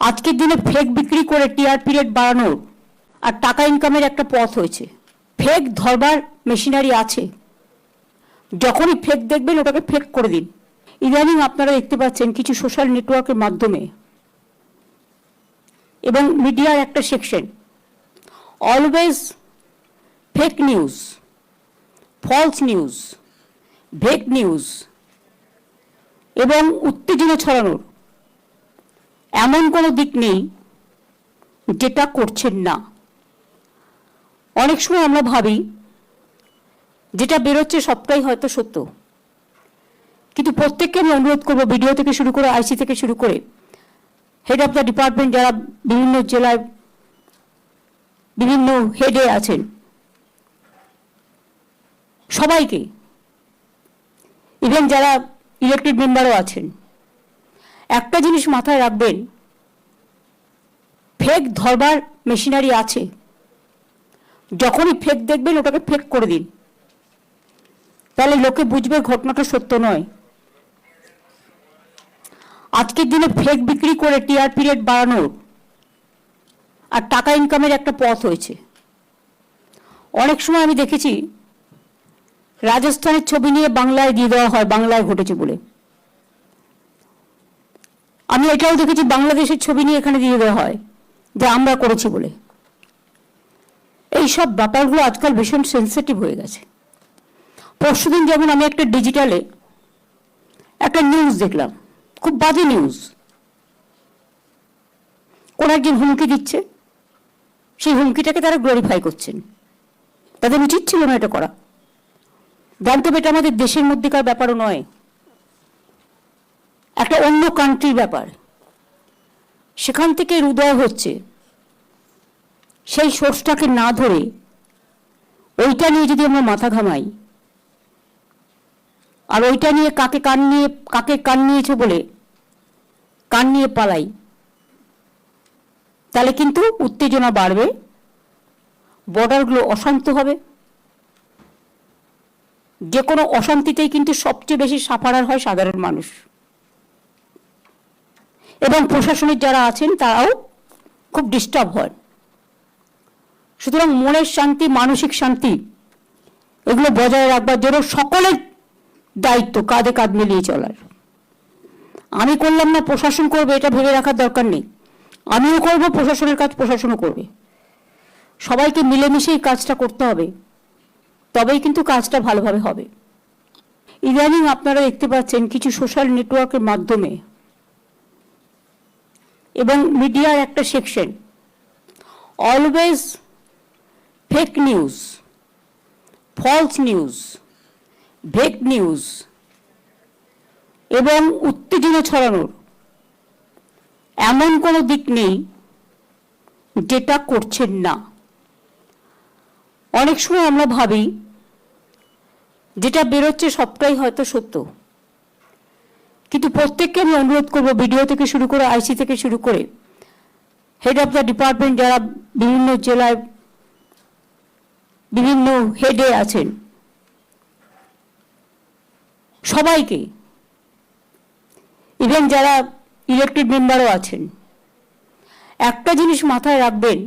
আজকের দিনে ফেক বিক্রি করে টিআরপি রেট বাড়ানোর আর টাকা ইনকামের একটা পথ হয়েছে। ফেক ধরবার মেশিনারি আছে, যখনই ফেক দেখবেন ওটাকে ফেক করে দিন। ইদানিং আপনারা দেখতে পাচ্ছেন কিছু সোশ্যাল নেটওয়ার্কের মাধ্যমে এবং মিডিয়ার একটা section always fake news, false news, fake news এবং উত্তেজনা ছড়ানোর এমন কোনো দিক নেই যেটা করছেন না। অনেক সময় আমরা ভাবি যেটা বেরোচ্ছে সবটাই হয়তো সত্য, কিন্তু প্রত্যেককে আমি অনুরোধ করবো, ভিডিও থেকে শুরু করে আইসি থেকে শুরু করে হেড অফ দ্য ডিপার্টমেন্ট যারা বিভিন্ন জেলায় বিভিন্ন হেডে আছেন, সবাইকে, ইভেন যারা ইলেক্টেড মেম্বারও আছেন, একটা জিনিস মাথায় রাখবেন, ফেক ধরবার মেশিনারি আছে, যখনই ফেক দেখবেন ওটাকে ফেক করে দিন, তাহলে লোকে বুঝবে ঘটনাটা সত্য নয়। আজকের দিনে ফেক বিক্রি করে টিআরপি রেট বাড়ানোর আর টাকা ইনকামের একটা পথ হয়েছে। অনেক সময় আমি দেখেছি রাজস্থানের ছবি নিয়ে বাংলায় দিয়ে দেওয়া হয়, বাংলায় ঘটেছে বলে। আমি এটাও দেখেছি বাংলাদেশের ছবি নিয়ে এখানে দিয়ে দেওয়া হয় যে আমরা করেছি বলে। এইসব ব্যাপারগুলো আজকাল ভীষণ সেন্সিটিভ হয়ে গেছে। পরশুদিন যেমন আমি একটা ডিজিটালে একটা নিউজ দেখলাম, খুব বাজে নিউজ। কোন একজন হুমকি দিচ্ছে, সেই হুমকিটাকে তারা গ্লোরিফাই করছেন। তাদের উচিত ছিল না এটা করা। জানতে হবে এটা আমাদের দেশের মধ্যেকার ব্যাপারও নয়, একটা অন্য কান্ট্রির ব্যাপার। সেখান থেকে উদয় হচ্ছে, সেই সোর্সটাকে না ধরে ওইটা নিয়ে যদি আমরা মাথা ঘামাই আর ওইটা নিয়ে কাকে কান নিয়েছে বলে কান নিয়ে পালাই, তাহলে কিন্তু উত্তেজনা বাড়বে, বর্ডারগুলো অশান্ত হবে। যে কোনো অশান্তিতেই কিন্তু সবচেয়ে বেশি সাফারার হয় সাধারণ মানুষ, এবং প্রশাসনের যারা আছেন তারাও খুব ডিস্টার্ব হয়। সুতরাং মনের শান্তি, মানসিক শান্তি এগুলো বজায় রাখবার জন্য সকলের দায়িত্ব কাঁধে কাঁধ মিলিয়ে চলার। আমি করলাম না, প্রশাসন করবে, এটা ভেবে রাখার দরকার নেই। আমিও করব, প্রশাসনের কাজ প্রশাসনও করবে। সবাইকে মিলেমিশেই কাজটা করতে হবে, তবেই কিন্তু কাজটা ভালোভাবে হবে। ইদানিং আপনারা দেখতে পাচ্ছেন কিছু সোশ্যাল নেটওয়ার্কের মাধ্যমে এবং মিডিয়ার একটা section always fake news, false news, fake news এবং উত্তেজনা ছড়ানোর এমন কোনো দিক নেই যেটা করছেন না। অনেক সময় আমরা ভাবি যেটা বেরোচ্ছে সবটাই হয়তো সত্য, কিন্তু প্রত্যেককে আমি অনুরোধ করবো, ভিডিও থেকে শুরু করে আইসি থেকে শুরু করে হেড অফ দ্য ডিপার্টমেন্ট যারা বিভিন্ন জেলায় বিভিন্ন হেডে আছেন, সবাইকে, ইভেন যারা ইলেক্টেড মেম্বারও আছেন, একটা জিনিস মাথায় রাখবেন,